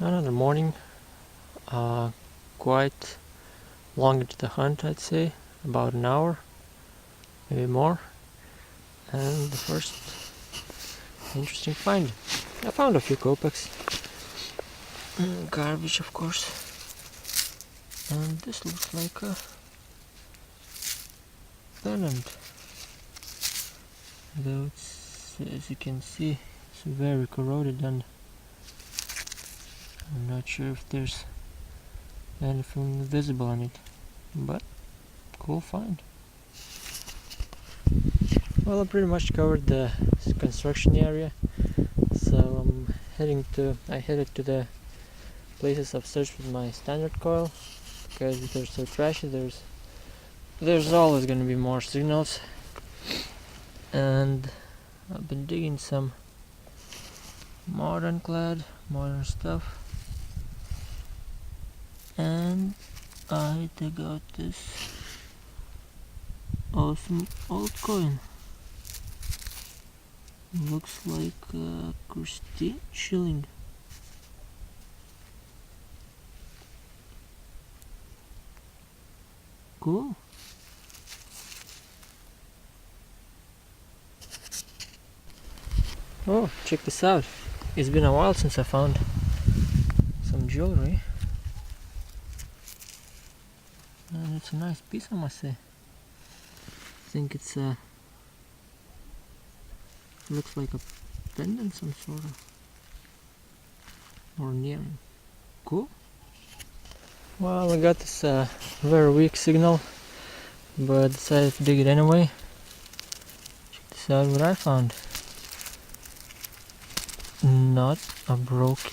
Another morning, quite long into the hunt, I'd say, about an hour, maybe more. And the first interesting find. I found a few kopecks. Garbage, of course. And this looks like a pendant. Though it's, as you can see, it's very corroded and I'm not sure if there's anything visible on it, but cool find. Well, I pretty much covered the construction area, so I headed to the places I've searched with my standard coil, because if they're so trashy, there's always going to be more signals. And I've been digging some modern stuff, and I dug out this awesome old coin. Looks like a Christie shilling. Cool. Oh, check this out. It's been a while since I found some jewelry. And it's a nice piece, I must say. I think it's looks like a pendant, some sort of, or near. Cool. Well, I got this very weak signal, but decided to dig it anyway. Check this out, what I found. Not a broken.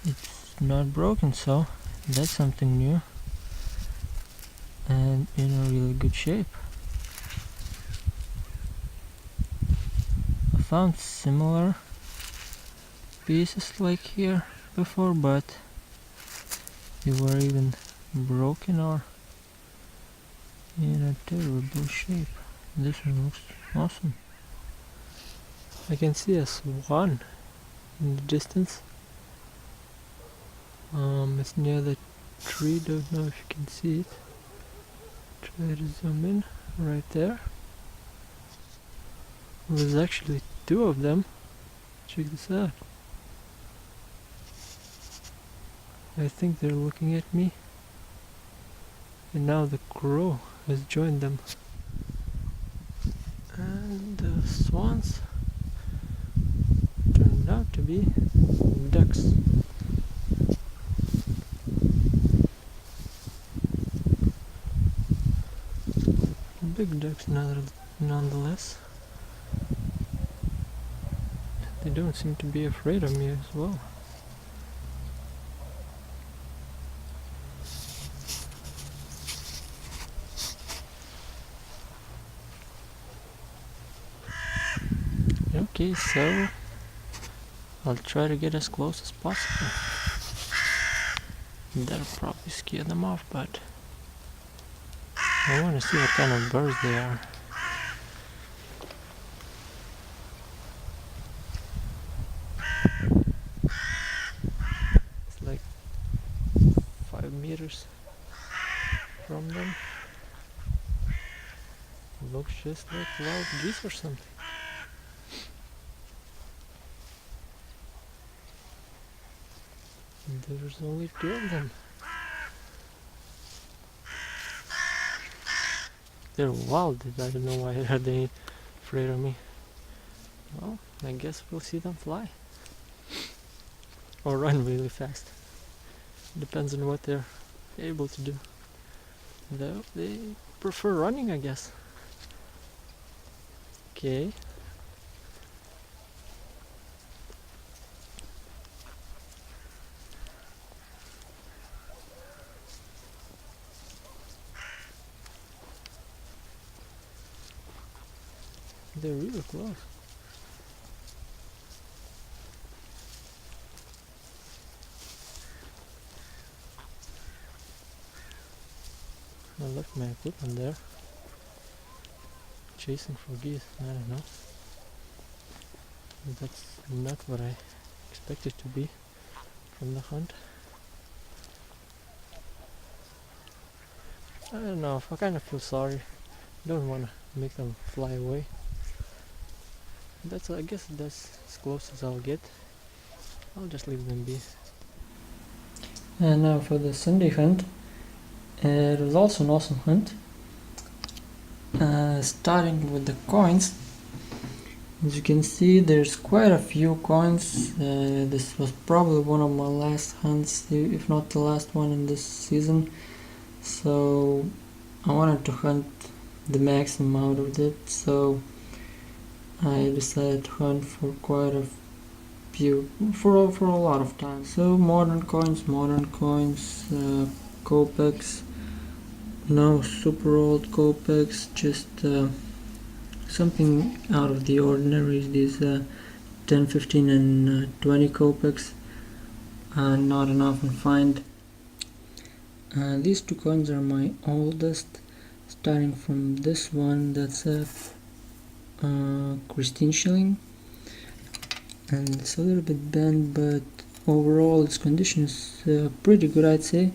It's not broken, so that's something new and in a really good shape. I found similar pieces like here before, but they were even broken or in a terrible shape. This one looks awesome. I can see a swan in the distance. It's near the tree, don't know if you can see it. Try to zoom in, right there. There's actually two of them. Check this out. I think they're looking at me. And now the crow has joined them. And the swans turned out to be ducks. Big ducks nonetheless. They don't seem to be afraid of me as well. Okay, so I'll try to get as close as possible. That'll probably scare them off, but I want to see what kind of birds they are. It's like 5 meters from them. Looks just like wild geese or something. There's only 2 of them. They're wild. I don't know why are they afraid of me. Well, I guess we'll see them fly. Or run really fast. Depends on what they're able to do. Though they prefer running, I guess. Okay. They're really close. I left my equipment there. Chasing for geese, I don't know. That's not what I expected to be. from the hunt. I don't know, I kind of feel sorry. Don't want to make them fly away. I guess that's as close as I'll get. I'll just leave them be. And now for the Sunday hunt. It was also an awesome hunt. Starting with the coins. As you can see, there's quite a few coins. This was probably one of my last hunts, if not the last one in this season. So I wanted to hunt the maximum out of it, so I decided to hunt for quite a few, for a lot of time. So modern coins, Copex, no super old Copex, just something out of the ordinary. These 10, 15 and 20 Copex are not an often find. These two coins are my oldest, starting from this one, that's a Christian shilling, and it's a little bit bent, but overall its condition is pretty good, I'd say.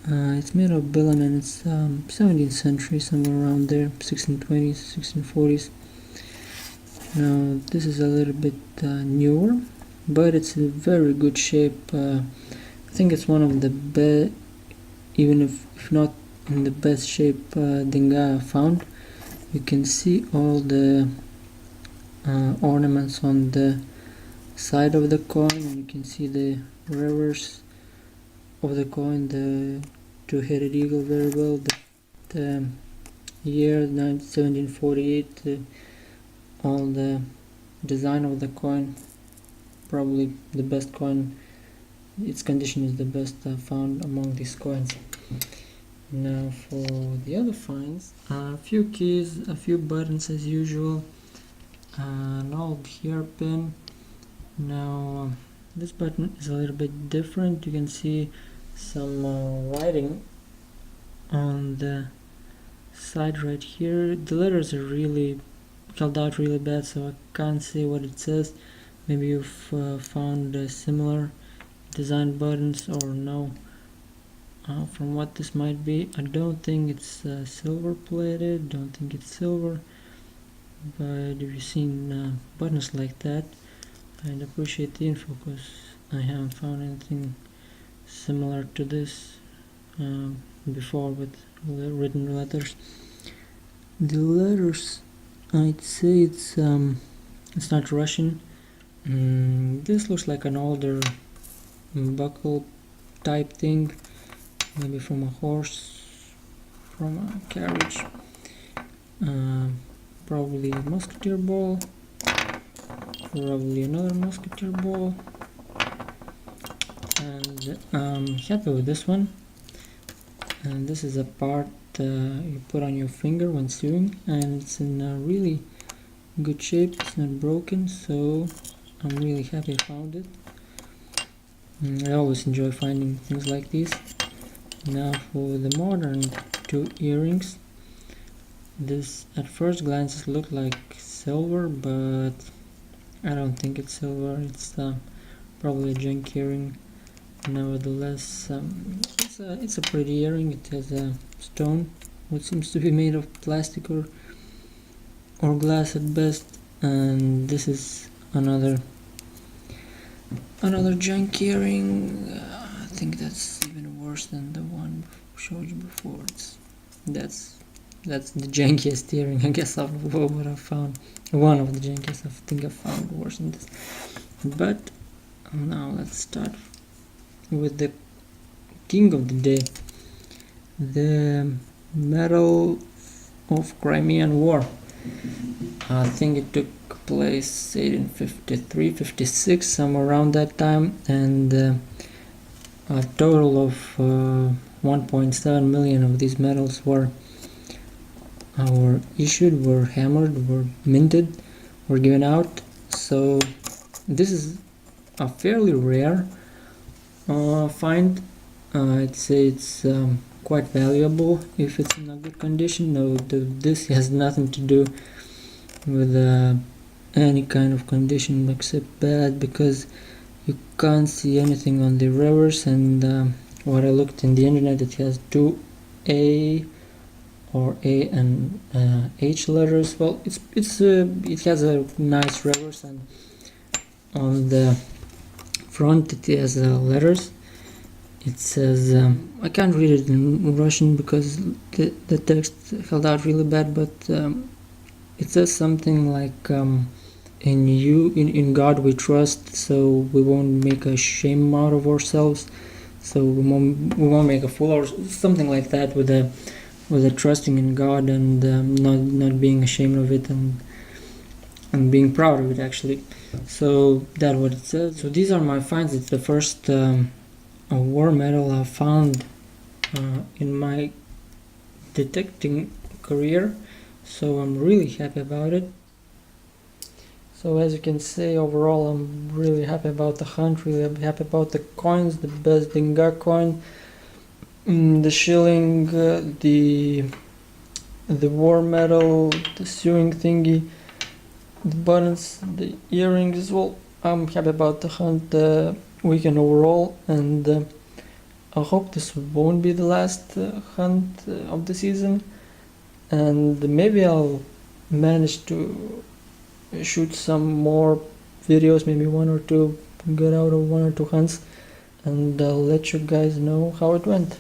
It's made of billion and it's 17th century, somewhere around there, 1620s, 1640s. Now this is a little bit newer, but it's in very good shape. I think it's one of the best, even if not in the best shape Denga found. You can see all the ornaments on the side of the coin, and you can see the reverse of the coin, the two-headed eagle very well, the year 1748, all the design of the coin, probably the best coin. Its condition is the best found among these coins. Now for the other finds, a few keys, a few buttons as usual, an old hairpin. Now this button is a little bit different. You can see some writing on the side right here. The letters are really called out really bad, so I can't see what it says. Maybe you've found similar design buttons or no. From what this might be, I don't think it's silver plated, don't think it's silver, but if you've seen buttons like that, I'd appreciate the info, because I haven't found anything similar to this before with written letters. The letters, I'd say it's not Russian. This looks like an older buckle type thing, maybe from a horse, from a carriage, probably a musketeer ball, probably another musketeer ball, and I'm happy with this one. And this is a part you put on your finger when sewing, and it's in a really good shape, it's not broken, so I'm really happy I found it. I always enjoy finding things like these. Now for the modern two earrings. This at first glance look like silver, but I don't think it's silver. It's probably a junk earring. Nevertheless, it's a pretty earring. It has a stone, what seems to be made of plastic or glass at best, and this is another junk earring. I think that's even worse than the one I showed you before. That's the jankiest earring, I guess, of what I've found. One of the jankiest I think I've found worse than this. But now let's start with the king of the day, the Medal of Crimean War. I think it took place 1853, 56, somewhere around that time, and a total of 1.7 million of these medals were issued, were hammered, were minted, were given out. So this is a fairly rare find. I'd say it's quite valuable if it's in a good condition. No, this has nothing to do with any kind of condition except bad, because you can't see anything on the reverse, and what I looked in the internet, it has two A or A and H letters. Well, it has a nice reverse, and on the front it has letters. It says, I can't read it in Russian because the text held out really bad, but it says something like, in God we trust, so we won't make a shame out of ourselves, so we won't make a fool, or something like that, with a trusting in God, and not being ashamed of it, and being proud of it, actually. So that's what it says. So these are my finds. It's the first war medal I found in my detecting career, so I'm really happy about it. So as you can see, overall I'm really happy about the hunt, really happy about the coins, the best Denga coin, the shilling, the war medal, the sewing thingy, the buttons, the earrings as well. I'm happy about the hunt, the weekend overall, and I hope this won't be the last hunt of the season, and maybe I'll manage to shoot some more videos, maybe one or two, get out of one or two hunts, and I'll let you guys know how it went.